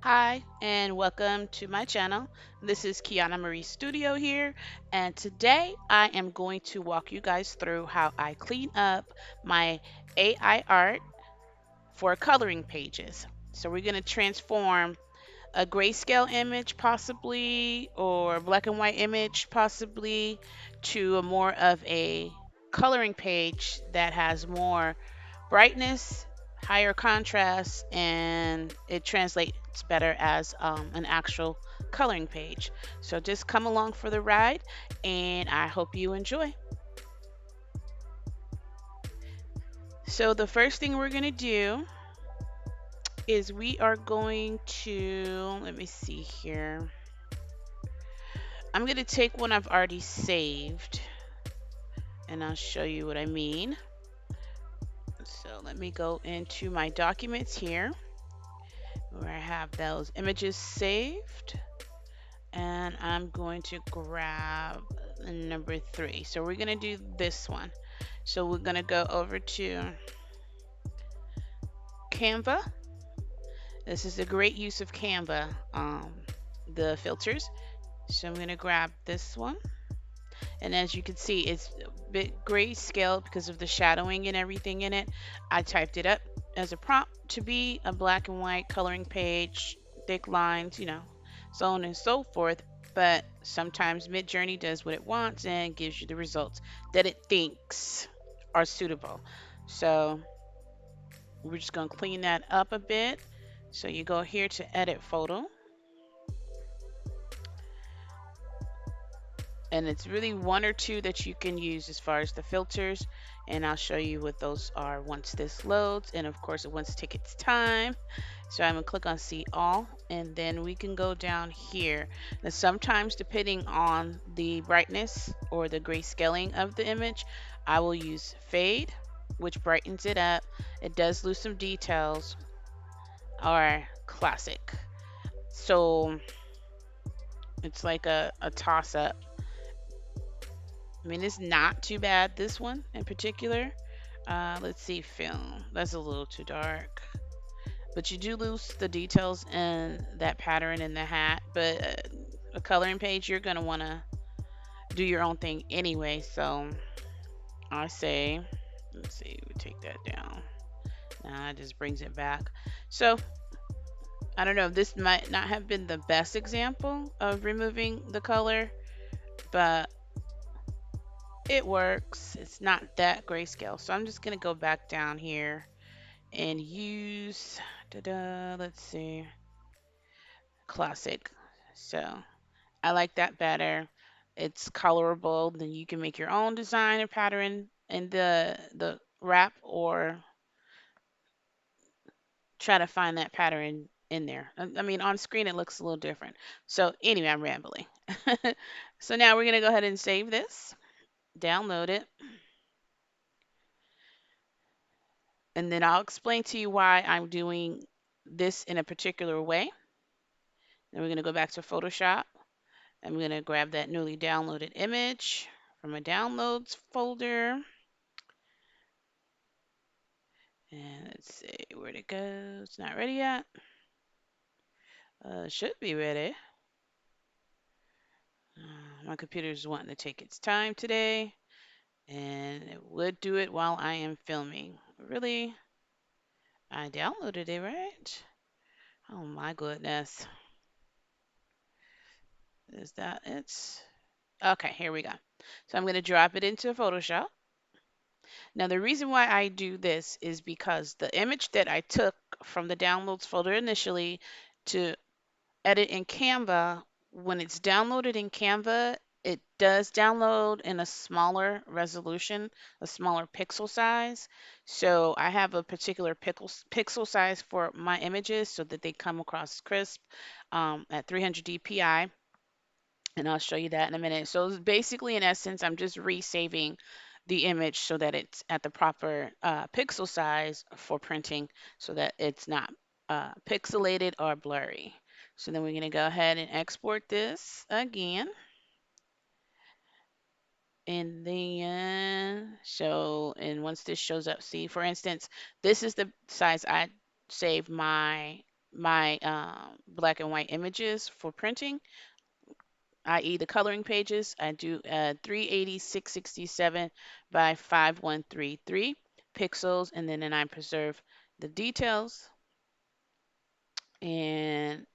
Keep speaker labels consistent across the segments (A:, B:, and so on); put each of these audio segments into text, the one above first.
A: Hi, and welcome to my channel. This is Kiana Marie Studio here, and today I am going to walk you guys through how I clean up my AI art for coloring pages. So we're going to transform a grayscale image possibly, or black and white image possibly, to a more of a coloring page that has more brightness, higher contrast, and it translates better as an actual coloring page. So just come along for the ride, and I hope you enjoy. So the first thing we're going to do is we are going to, let me see here. I'm going to take one I've already saved, and I'll show you what I mean. So let me go into my documents here where I have those images saved. And I'm going to grab number 3. So we're going to do this one. So we're going to go over to Canva. This is a great use of Canva, the filters. So I'm going to grab this one. And as you can see, it's a bit grayscale because of the shadowing and everything in it. I typed it up as a prompt to be a black and white coloring page, thick lines, so on and so forth. But sometimes Midjourney does what it wants and gives you the results that it thinks are suitable. So we're just going to clean that up a bit. So you go here to edit photo, and it's really one or two that you can use as far as the filters, and I'll show you what those are once this loads. And of course it wants to take its time, so I'm gonna click on see all, and then we can go down here. Now sometimes depending on the brightness or the grayscaling of the image, I will use fade, which brightens it up. It does lose some details, or classic. So it's like a toss up. I mean, it's not too bad, this one in particular. Let's see, film. That's a little too dark. But you do lose the details in that pattern in the hat. But a coloring page, you're going to want to do your own thing anyway. So I say, let's see, we take that down. Now it just brings it back. So I don't know, this might not have been the best example of removing the color, but it works. It's not that grayscale. So I'm just going to go back down here and use, let's see, classic. So I like that better. It's colorable. Then you can make your own design or pattern in the wrap, or try to find that pattern in there. I mean, on screen it looks a little different. So anyway, I'm rambling. So now we're going to go ahead and save this, download it, and then I'll explain to you why I'm doing this in a particular way. Then we're going to go back to Photoshop. I'm going to grab that newly downloaded image from my downloads folder. And let's see where'd it go. It's not ready yet. Should be ready. My computer's wanting to take its time today, and it would do it while I am filming. Really? I downloaded it, right? Oh my goodness. Is that it? Okay, here we go. So I'm going to drop it into Photoshop. Now, the reason why I do this is because the image that I took from the downloads folder initially to edit in Canva, when it's downloaded in Canva, it does download in a smaller resolution, a smaller pixel size. So I have a particular pixel size for my images so that they come across crisp at 300 dpi. And I'll show you that in a minute. So basically, in essence, I'm just resaving the image so that it's at the proper pixel size for printing, so that it's not pixelated or blurry. So then we're going to go ahead and export this again. And then, once this shows up, see, for instance, this is the size I saved my my black and white images for printing, i.e. the coloring pages. I do 380 667 by 5133 pixels, and then I preserve the details. And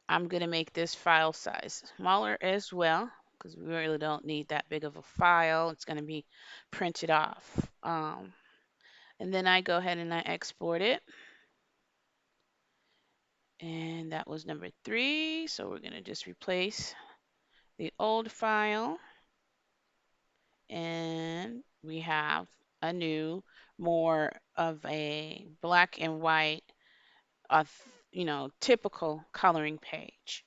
A: I'm going to make this file size smaller as well because we really don't need that big of a file. It's going to be printed off. And then I go ahead and I export it. And that was number 3. So we're going to just replace the old file. And we have a new, more of a black and white, uh, typical coloring page.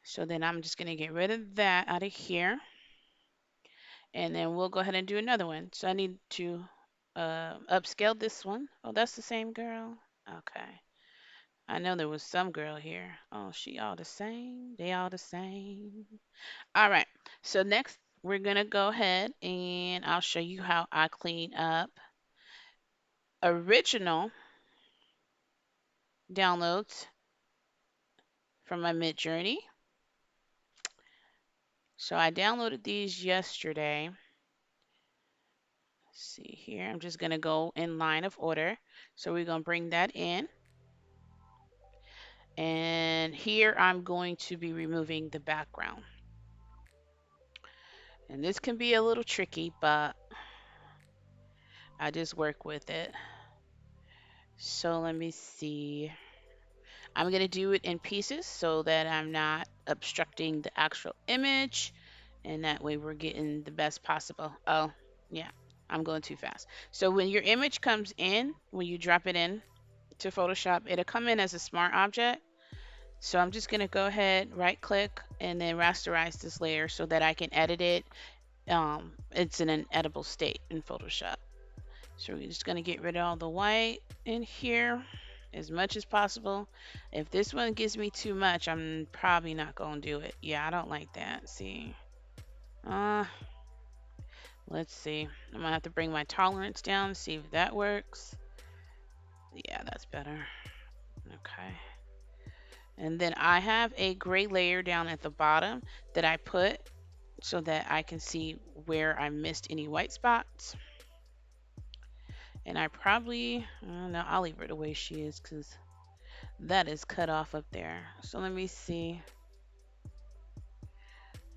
A: So then I'm just going to get rid of that out of here. And then we'll go ahead and do another one. So I need to upscale this one. Oh, that's the same girl. Okay. I know there was some girl here. Oh, she all the same. They all the same. All right. So next, we're going to go ahead and I'll show you how I clean up original downloads from my Midjourney. So I downloaded these yesterday. Let's see here. I'm just going to go in line of order. So we're going to bring that in. And here I'm going to be removing the background. And this can be a little tricky, but I just work with it. So let me see. I'm going to do it in pieces so that I'm not obstructing the actual image. And that way we're getting the best possible. Oh, yeah, I'm going too fast. So when your image comes in, when you drop it in to Photoshop, it'll come in as a smart object. So I'm just going to go ahead, right click, and then rasterize this layer so that I can edit it. It's in an editable state in Photoshop. So we're just going to get rid of all the white in here as much as possible. If this one gives me too much, I'm probably not going to do it. Yeah, I don't like that. See, uh, let's see. I'm going to have to bring my tolerance down and see if that works. Yeah, that's better. Okay. And then I have a gray layer down at the bottom that I put so that I can see where I missed any white spots. And I probably, no, I'll leave her the way she is because that is cut off up there. So let me see.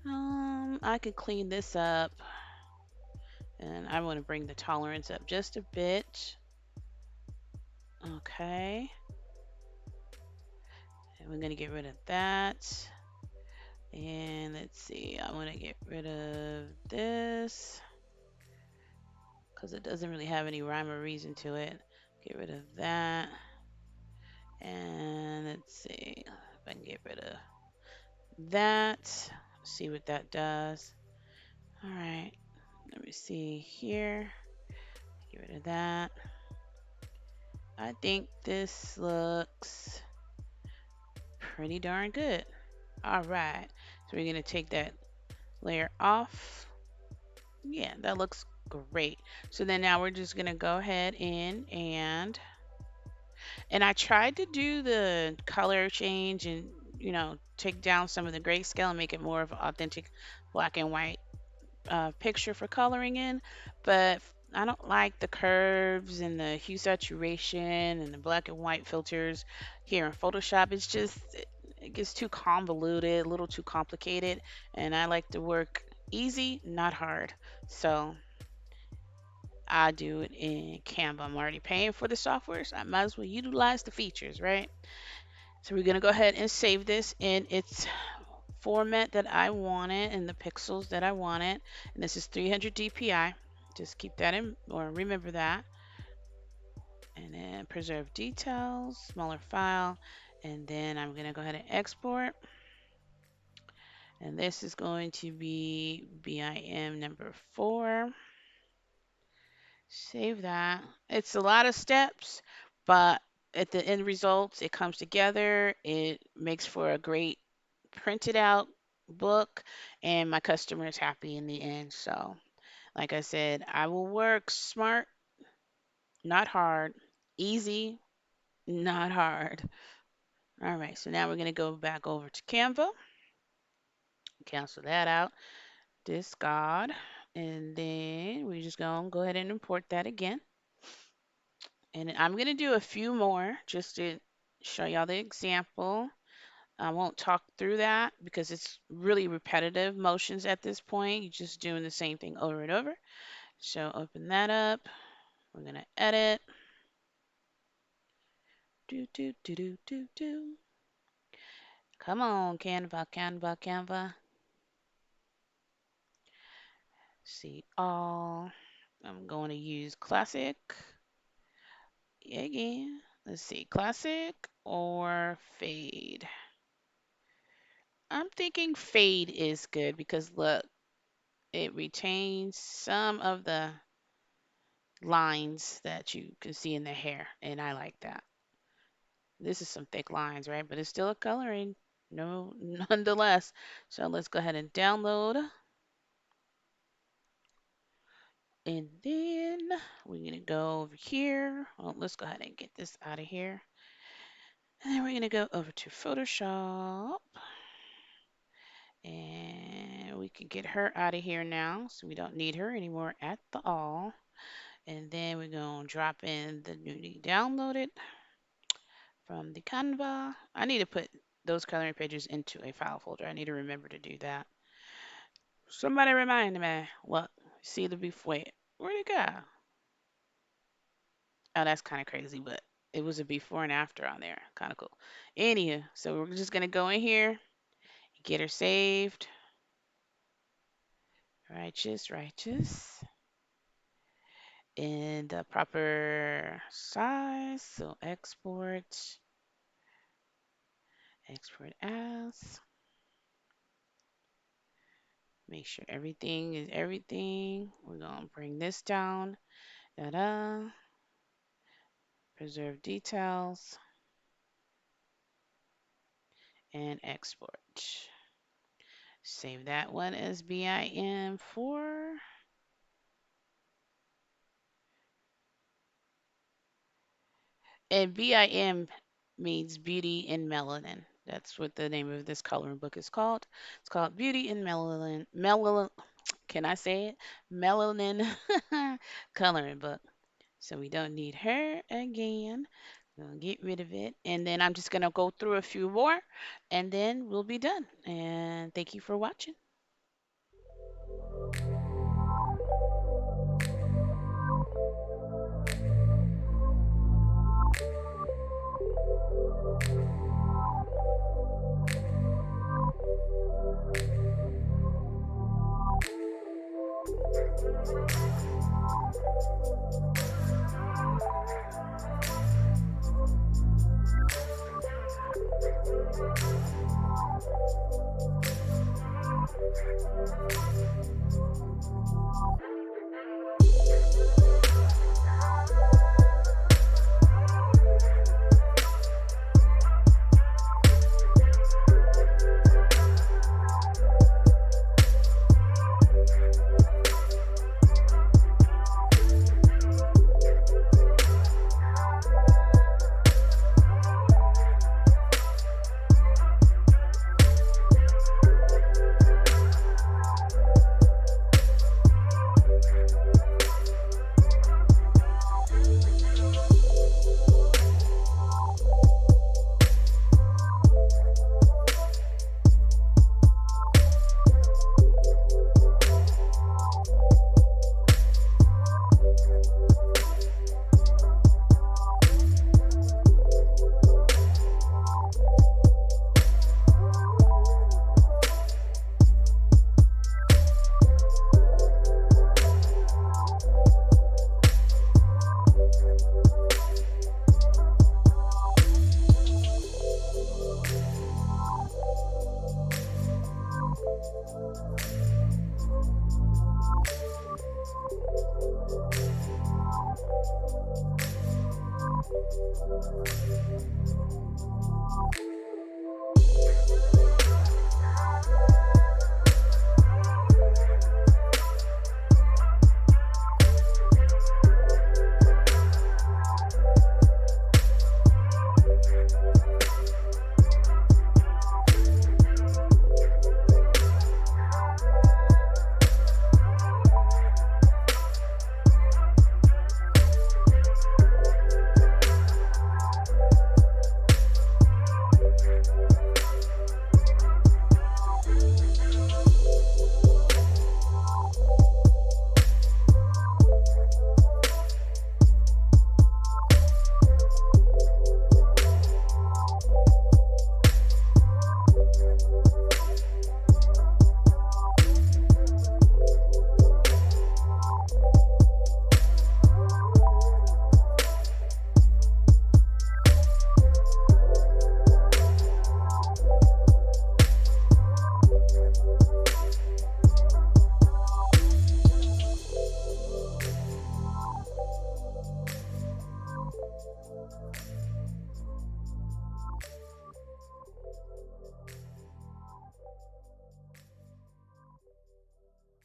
A: I could clean this up. And I want to bring the tolerance up just a bit. Okay. And we're going to get rid of that. And let's see, I want to get rid of this because it doesn't really have any rhyme or reason to it. Get rid of that. And let's see if I can get rid of that. See what that does. All right, let me see here. Get rid of that. I think this looks pretty darn good. All right, so we're gonna take that layer off. Yeah, that looks great. So then now we're just gonna go ahead in and I tried to do the color change and take down some of the grayscale and make it more of an authentic black and white picture for coloring in, but I don't like the curves and the hue saturation and the black and white filters here in Photoshop. It's just it gets too convoluted, a little too complicated, and I like to work easy, not hard. So I do it in Canva. I'm already paying for the software, so I might as well utilize the features, right? So we're gonna go ahead and save this in its format that I want it and the pixels that I want it. And this is 300 dpi. Just keep that in or remember that. And then preserve details, smaller file. And then I'm gonna go ahead and export. And this is going to be BIM number 4. Save that. It's a lot of steps, but at the end results, it comes together. It makes for a great printed out book, and my customer is happy in the end. So, like I said, I will work smart, not hard, easy, not hard. All right, so now we're going to go back over to Canva, cancel that out, discard, and then we're just going to go ahead and import that again. And I'm going to do a few more just to show y'all the example. I won't talk through that because it's really repetitive motions at this point. You're just doing the same thing over and over. So open that up. We're going to edit. Do, do, do, do, do, do. Come on, Canva, Canva, Canva. See all. I'm going to use classic. Again, let's see, classic or fade. I'm thinking fade is good because look, it retains some of the lines that you can see in the hair, and I like that. This is some thick lines, right? But it's still a coloring, no, nonetheless. So let's go ahead and download. And then we're going to go over here. Well, let's go ahead and get this out of here. And then we're going to go over to Photoshop. And we can get her out of here now. So we don't need her anymore at the all. And then we're going to drop in the newly downloaded from the Canva. I need to put those coloring pages into a file folder. I need to remember to do that. Somebody remind me. What? See the before. Where'd it go? Oh, that's kind of crazy, but it was a before and after on there. Kind of cool. Anywho, so we're just going to go in here, get her saved. Righteous, righteous. In the proper size. So export as. Make sure everything is everything. We're going to bring this down. Da-da. Preserve details. And export. Save that one as BIM4. And BIM means beauty in melanin. That's what the name of this coloring book is called. It's called Beauty in Melanin. Can I say it? Melanin coloring book. So we don't need her again. We'll get rid of it. And then I'm just going to go through a few more and then we'll be done. And thank you for watching.